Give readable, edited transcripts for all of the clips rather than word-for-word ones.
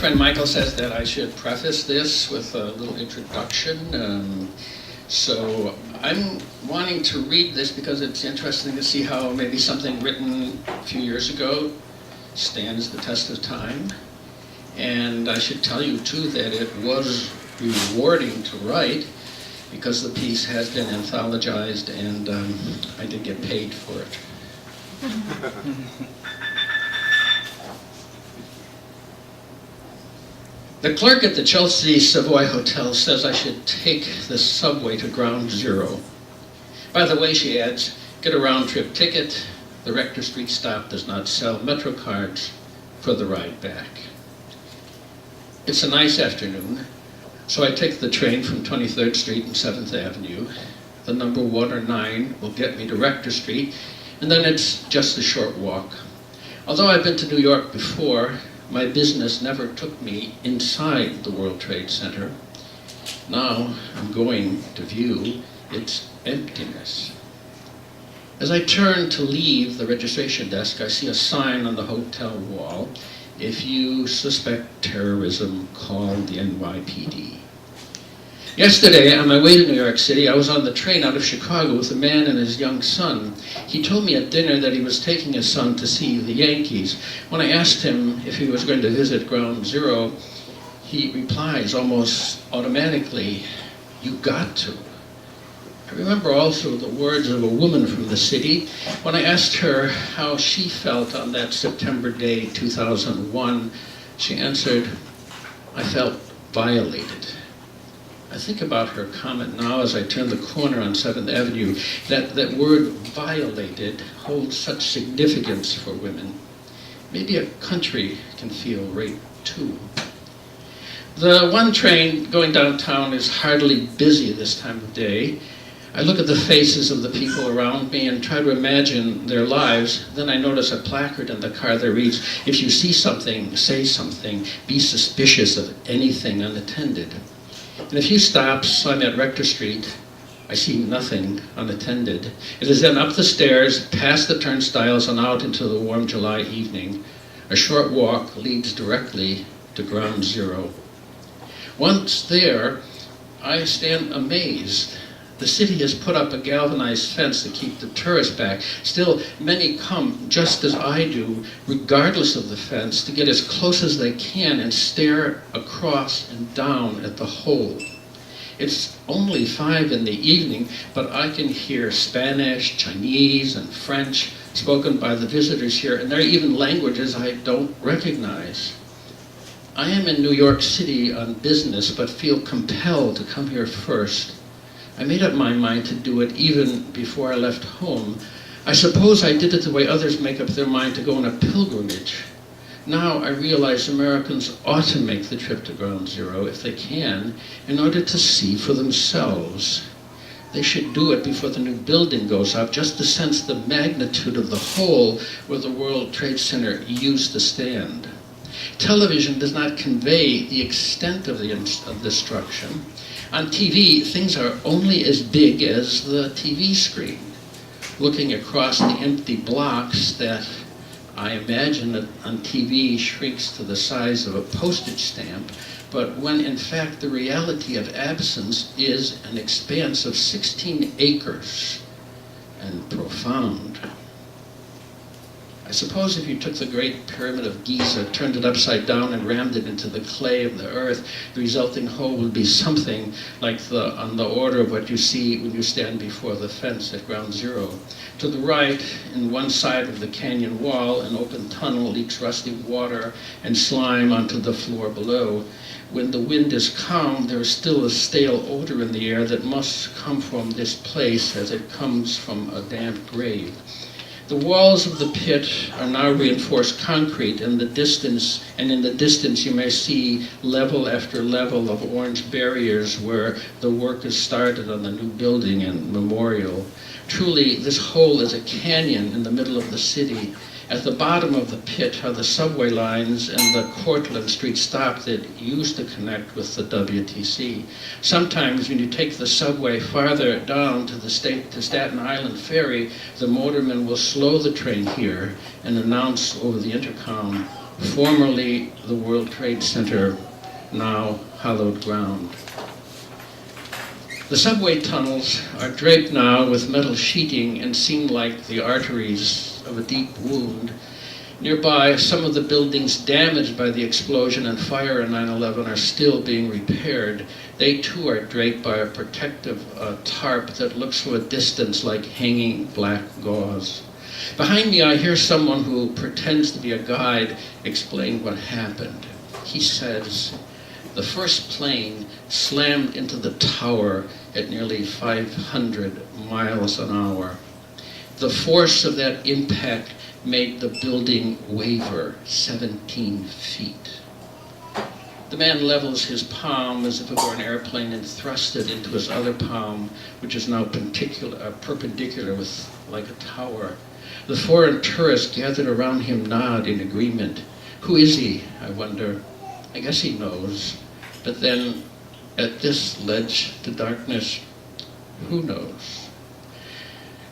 friend Michael says that I should preface this with a little introduction. So I'm wanting to read this because it's interesting to see how maybe something written a few years ago stands the test of time. And I should tell you too that it was rewarding to write because the piece has been anthologized and I did get paid for it. The clerk at the Chelsea Savoy Hotel says I should take the subway to Ground Zero. By the way, she adds, get a round-trip ticket. The Rector Street stop does not sell Metro cards for the ride back. It's a nice afternoon, so I take the train from 23rd Street and 7th Avenue. The number 1 or 9 will get me to Rector Street, and then it's just a short walk. Although I've been to New York before, my business never took me inside the World Trade Center. Now I'm going to view its emptiness. As I turn to leave the registration desk, I see a sign on the hotel wall. If you suspect terrorism, call the NYPD. Yesterday, on my way to New York City, I was on the train out of Chicago with a man and his young son. He told me at dinner that he was taking his son to see the Yankees. When I asked him if he was going to visit Ground Zero, he replies almost automatically, "You got to." I remember also the words of a woman from the city. When I asked her how she felt on that September day, 2001, she answered, "I felt violated." I think about her comment now as I turn the corner on 7th Avenue, that word violated holds such significance for women. Maybe a country can feel raped too. The one train going downtown is hardly busy this time of day. I look at the faces of the people around me and try to imagine their lives. Then I notice a placard in the car that reads, "If you see something, say something. Be suspicious of anything unattended." In a few stops, I'm at Rector Street. I see nothing unattended. It is then up the stairs, past the turnstiles, and out into the warm July evening. A short walk leads directly to Ground Zero. Once there, I stand amazed. The city has put up a galvanized fence to keep the tourists back. Still, many come, just as I do, regardless of the fence, to get as close as they can and stare across and down at the hole. It's only 5 in the evening, but I can hear Spanish, Chinese, and French spoken by the visitors here, and there are even languages I don't recognize. I am in New York City on business, but feel compelled to come here first. I made up my mind to do it even before I left home. I suppose I did it the way others make up their mind to go on a pilgrimage. Now I realize Americans ought to make the trip to Ground Zero, if they can, in order to see for themselves. They should do it before the new building goes up, just to sense the magnitude of the hole where the World Trade Center used to stand. Television does not convey the extent of the destruction. On TV, things are only as big as the TV screen. Looking across the empty blocks that I imagine that on TV shrinks to the size of a postage stamp, but when in fact the reality of absence is an expanse of 16 acres and profound. I suppose if you took the Great Pyramid of Giza, turned it upside down and rammed it into the clay of the earth, the resulting hole would be something like on the order of what you see when you stand before the fence at Ground Zero. To the right, in one side of the canyon wall, an open tunnel leaks rusty water and slime onto the floor below. When the wind is calm, there is still a stale odor in the air that must come from this place as it comes from a damp grave. The walls of the pit are now reinforced concrete, and in the distance you may see level after level of orange barriers where the work is started on the new building and memorial. Truly, this hole is a canyon in the middle of the city. At the bottom of the pit are the subway lines and the Cortlandt Street stop that used to connect with the WTC. Sometimes when you take the subway farther down to the Staten Island ferry, the motorman will slow the train here and announce over the intercom, formerly the World Trade Center, now hallowed ground. The subway tunnels are draped now with metal sheeting and seem like the arteries of a deep wound. Nearby, some of the buildings damaged by the explosion and fire in 9/11 are still being repaired. They too are draped by a protective tarp that looks from a distance like hanging black gauze. Behind me, I hear someone who pretends to be a guide explain what happened. He says, the first plane slammed into the tower at nearly 500 miles an hour. The force of that impact made the building waver 17 feet. The man levels his palm as if it were an airplane and thrusts it into his other palm, which is now perpendicular with like a tower. The foreign tourists gathered around him nod in agreement. Who is he, I wonder? I guess he knows. But then, at this ledge to darkness, who knows?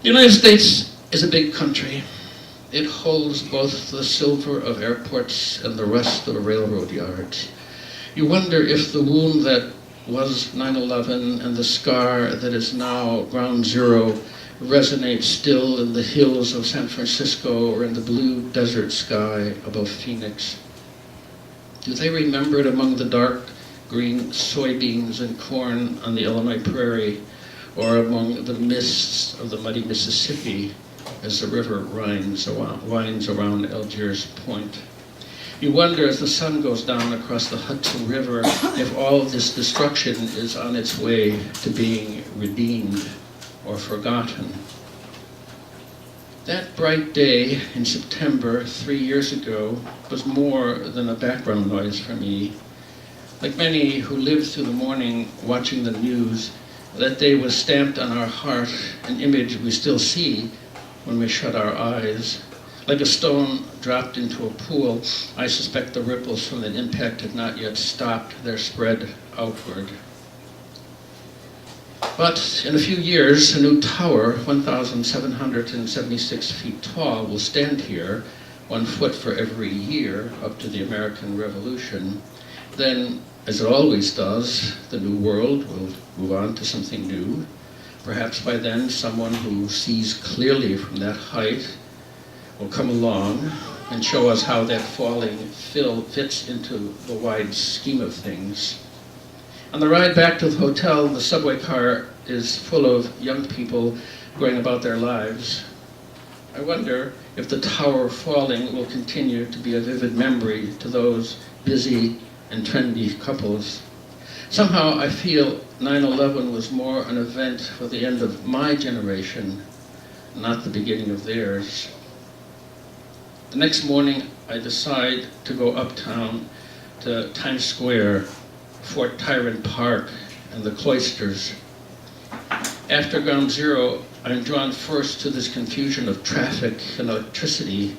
The United States is a big country. It holds both the silver of airports and the rust of railroad yards. You wonder if the wound that was 9/11 and the scar that is now Ground Zero resonates still in the hills of San Francisco or in the blue desert sky above Phoenix. Do they remember it among the dark green soybeans and corn on the Illinois prairie, or among the mists of the muddy Mississippi as the river winds around Algiers Point? You wonder as the sun goes down across the Hudson River if all of this destruction is on its way to being redeemed or forgotten. That bright day in September 3 years ago was more than a background noise for me. Like many who lived through the morning watching the news, that day was stamped on our heart, an image we still see when we shut our eyes. Like a stone dropped into a pool, I suspect the ripples from that impact had not yet stopped their spread outward. But in a few years, a new tower, 1,776 feet tall, will stand here, 1 foot for every year up to the American Revolution. Then, as it always does, the new world will move on to something new. Perhaps by then, someone who sees clearly from that height will come along and show us how that falling fits into the wide scheme of things. On the ride back to the hotel, the subway car is full of young people going about their lives. I wonder if the tower falling will continue to be a vivid memory to those busy and trendy couples. Somehow I feel 9/11 was more an event for the end of my generation, not the beginning of theirs. The next morning I decide to go uptown to Times Square, Fort Tyrant Park, and the cloisters. After Ground Zero, I'm drawn first to this confusion of traffic and electricity,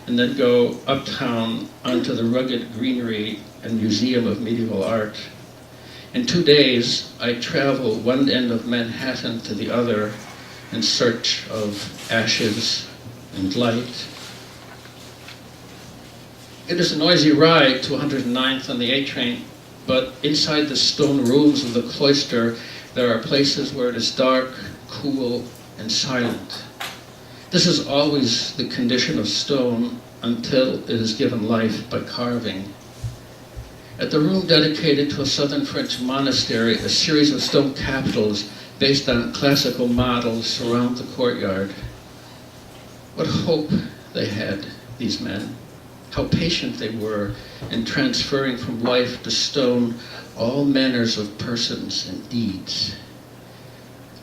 and then go uptown onto the rugged greenery and Museum of Medieval Art. In 2 days, I travel one end of Manhattan to the other in search of ashes and light. It is a noisy ride to 109th on the A train, but inside the stone rooms of the cloister, there are places where it is dark, cool, and silent. This is always the condition of stone until it is given life by carving. At the room dedicated to a southern French monastery, a series of stone capitals based on classical models surround the courtyard. What hope they had, these men. How patient they were in transferring from life to stone all manners of persons and deeds.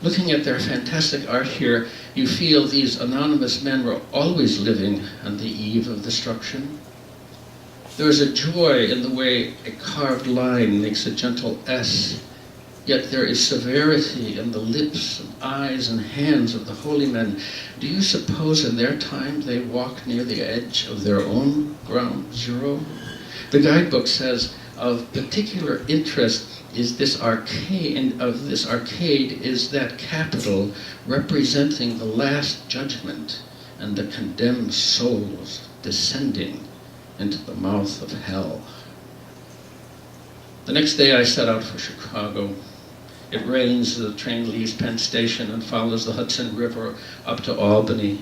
Looking at their fantastic art here, you feel these anonymous men were always living on the eve of destruction. There is a joy in the way a carved line makes a gentle S, yet there is severity in the lips and eyes and hands of the holy men. Do you suppose in their time they walked near the edge of their own Ground Zero? The guidebook says, of particular interest is this arcade, and of this arcade is that capital representing the last judgment and the condemned souls descending into the mouth of hell. The next day I set out for Chicago. It rains, the train leaves Penn Station and follows the Hudson River up to Albany.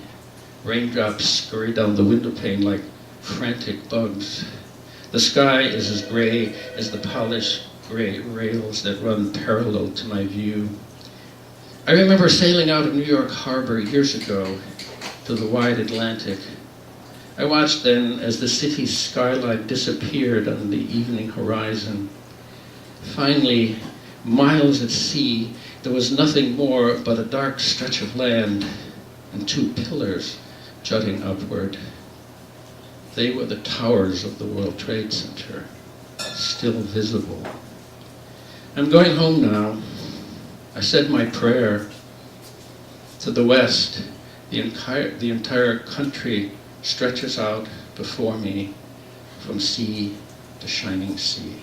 Raindrops scurry down the window pane like frantic bugs. The sky is as gray as the polished gray rails that run parallel to my view. I remember sailing out of New York Harbor years ago to the wide Atlantic. I watched then as the city's skyline disappeared on the evening horizon. Finally, miles at sea, there was nothing more but a dark stretch of land and two pillars jutting upward. They were the towers of the World Trade Center, still visible. I'm going home now. I said my prayer. To the west, the entire country stretches out before me from sea to shining sea.